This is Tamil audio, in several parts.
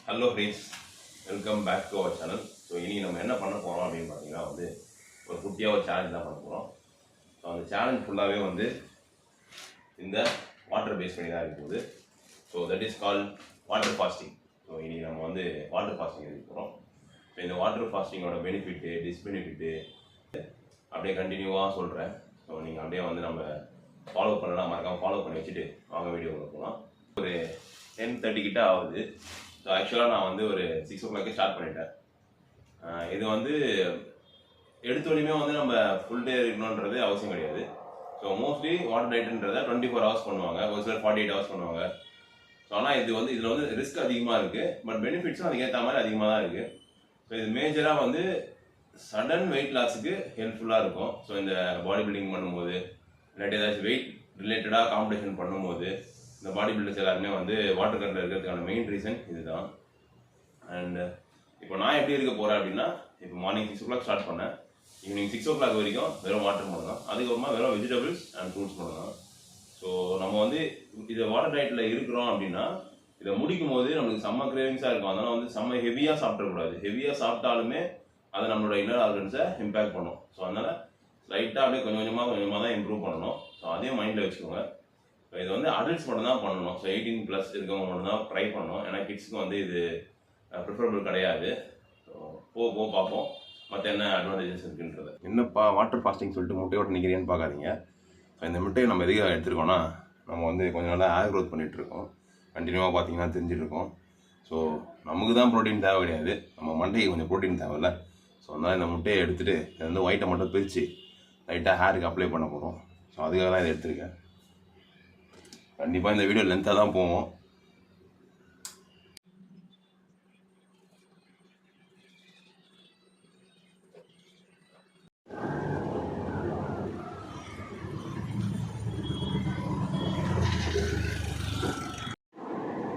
Hello friends, welcome back to our channel. So இன்றைக்கி நம்ம என்ன பண்ண போகிறோம் அப்படின்னு பார்த்தீங்கன்னா ஒரு குட்டியாக ஒரு சேலஞ்ச் தான் பண்ண போகிறோம். ஸோ அந்த சேலஞ்ச் ஃபுல்லாகவே இந்த வாட்டர் பேஸ் பண்ணி தான் இருக்குது. So that is call water fasting. So இன்றைக்கி நம்ம வாட்டர் ஃபாஸ்டிங் எடுக்க போகிறோம். ஸோ இந்த வாட்டர் ஃபாஸ்டிங்கோட பெனிஃபிட்டு டிஸ்பெனிஃபிட்டு அப்படியே கண்டினியூவாக சொல்கிறேன். ஸோ நீங்கள் அப்படியே நம்ம ஃபாலோ பண்ணலாம், மறக்காமல் ஃபாலோ பண்ணி வச்சுட்டு வாங்க வீடியோக்குள்ள போகலாம். ஒரு 10:30 கிட்ட ஆகுது. ஸோ ஆக்சுவலாக நான் ஒரு 6 o'clock ஸ்டார்ட் பண்ணிட்டேன். இது எடுத்தோடையுமே நம்ம ஃபுல் டே இருக்கணுன்றது அவசியம் கிடையாது. ஸோ மோஸ்ட்லி வாட்டர் டயட்ன்றதை 24 hours பண்ணுவாங்க, ஒரு சிலர் 48 hours பண்ணுவாங்க. ஸோ ஆனால் இதில் ரிஸ்க் அதிகமாக இருக்குது, பட் பெனிஃபிட்ஸும் அதுக்கேற்ற மாதிரி அதிகமாக தான் இருக்குது. ஸோ இது மேஜராக சடன் வெயிட் லாஸுக்கு ஹெல்ப்ஃபுல்லாக இருக்கும். ஸோ இந்த பாடி பில்டிங் பண்ணும்போது, இல்லாட்டி ஏதாச்சும் வெயிட் ரிலேட்டடாக காம்படிஷன் பண்ணும்போது இந்த பாடி பில்டர்ஸ் எல்லாருமே வாட்டர் கட்டில் இருக்கிறதுக்கான மெயின் ரீசன் இதுதான். அண்ட் இப்போ நான் எப்படி இருக்க போகிறேன் அப்படின்னா, இப்போ மார்னிங் 6 o'clock ஸ்டார்ட் பண்ணேன், ஈவினிங் 6 o'clock வரைக்கும் வெறும் வாட்டர் மட்டும் தான், அதுக்கப்புறமா வெறும் வெஜிடபிள்ஸ் அண்ட் ஃப்ரூட்ஸ் மட்டும் தான். ஸோ நம்ம இதை வாட்டர் டயட்டில் இருக்கிறோம் அப்படின்னா இதை முடிக்கும் போது நம்மளுக்கு செம்ம கிரேவிங்ஸாக இருக்கும். அதனால் செம்ம ஹெவியாக சாப்பிடக்கூடாது. ஹெவியாக சாப்பிட்டாலுமே அதை நம்மளோட இன்னர் ஆர்கன்ஸை இம்பேக்ட் பண்ணும். ஸோ அதனால் லைட்டாக அப்படியே கொஞ்சம் கொஞ்சமாக தான் இம்ப்ரூவ் பண்ணணும். ஸோ அதையும் மைண்டில் வச்சுக்கோங்க. ஸோ இது அடல்ட்ஸ் மட்டும் தான் பண்ணணும். ஸோ 18+ இருக்கவங்க மட்டும் தான் ட்ரை பண்ணணும். ஏன்னா கிட்ஸுக்கு இது ப்ரிஃபரபிள் கிடையாது. ஸோ போக பார்ப்போம் மற்ற என்ன அட்வான்டேஜஸ் இருக்குன்றது. என்னப்பா வாட்டர் ஃபாஸ்டிங் சொல்லிட்டு முட்டையோட நிற்கிறேன்னு பார்க்காதீங்க. ஸோ இந்த முட்டையை நம்ம எதுக்காக எடுத்துருக்கோம்னா, நம்ம கொஞ்சம் நல்லா ஹேர் க்ரோத் பண்ணிகிட்ருக்கோம். கண்டினியூவாக பார்த்தீங்கன்னா தெரிஞ்சிட்ருக்கோம். ஸோ நமக்கு தான் ப்ரோட்டீன் தேவை கிடையாது, நம்ம மண்டைக்கு கொஞ்சம் ப்ரோட்டீன் தேவையில்ல. ஸோ அதனால் இந்த முட்டையை எடுத்துகிட்டு இதை ஒயிட்டை மட்டும் பிரித்து லைட்டாக ஹேருக்கு அப்ளை பண்ண போகிறோம். ஸோ அதுக்காக தான் இதை எடுத்திருக்கேன். கண்டிப்பாக இந்த வீடியோ லென்த்தாக தான் போவோம்.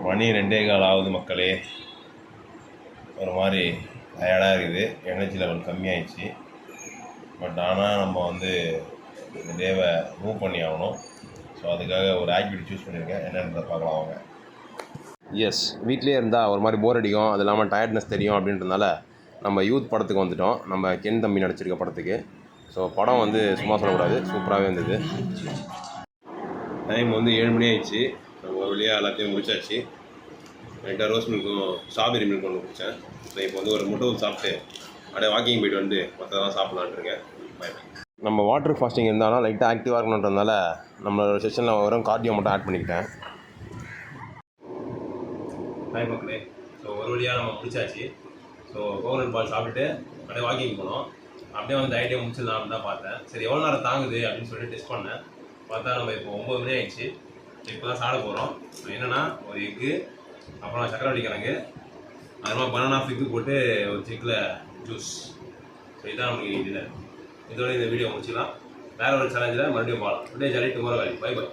மணி 2:15 ஆகுது மக்களே. ஒரு மாதிரி டயர்டாக இருக்குது, எனர்ஜி லெவல் கம்மியாயிடுச்சு. பட் ஆனால் நம்ம இந்த டேவை மூவ் பண்ணி ஆகணும். ஸோ அதுக்காக ஒரு ஆக்டிவிட்டி சூஸ் பண்ணியிருக்கேன், என்னன்றதை பார்க்கலாம் வாங்க. எஸ், வீட்லேயே இருந்தால் ஒரு மாதிரி போர் அடிக்கும், அது இல்லாமல் டயர்ட்னஸ் தெரியும் அப்படின்றதுனால நம்ம யூத் படத்துக்கு வந்துவிட்டோம். நம்ம கென் தம்பி நடிச்சிருக்க படத்துக்கு. ஸோ படம் சும்மா சொல்லக்கூடாது, சூப்பராகவே இருந்தது. டைம் 7 மணி ஆயிடுச்சு. நம்ம ஒரு வழியாக எல்லாத்தையும் முடிச்சாச்சு. லைட்டாக ரோஸ் மில்க்கும் ஸ்ட்ராபெரி மில்க் ஒன்று குடித்தேன். ஸோ இப்போ ஒரு முட்டை சாப்பிட்டு அப்படியே வாக்கிங் போய்ட்டு மற்றதெல்லாம் சாப்பிட்லான்ட்டு இருக்கேன். நம்ம வாட்டர் ஃபாஸ்டிங் இருந்தாலும் லைட்டாக ஆக்டிவாக இருக்கணுன்றதுனால நம்மளோட செஷனில் வெறும் கார்டியோ மட்டும் ஆட் பண்ணிக்கிட்டேன். ஹாய் மக்களே. ஸோ ஒரு வழியாக நம்ம முடிச்சாச்சு. ஸோ கோகனட் பால் சாப்பிட்டுட்டு அப்படியே வாக்கிங் போனோம். அப்படியே டயட்டே முடிச்சிடலாம் அப்படின்னு தான் பார்த்தேன். சரி எவ்வளோ நேரம் தாங்குது அப்படின்னு சொல்லிட்டு டெஸ்ட் பண்ணேன். பார்த்தா நம்ம இப்போ 9 மணி ஆயிடுச்சு. இப்போ தான் சாப்பிட போகிறோம். என்னென்னா ஒரு எக்கு, அப்புறம் சக்கரவள்ளி கிழங்கு, அதுமாதிரி பனானா ஃபிக்கு போட்டு ஒரு சிக்கில் ஜூஸ். ஸோ இதுதான் நமக்கு இதில் இதோட இந்த வீடியோ முடிச்சுக்கலாம். வேறு ஒரு சேலஞ்சில் மறுபடியும் போகலாம். டுடே ஜாலி டுமாரோ வேலி. Bye by.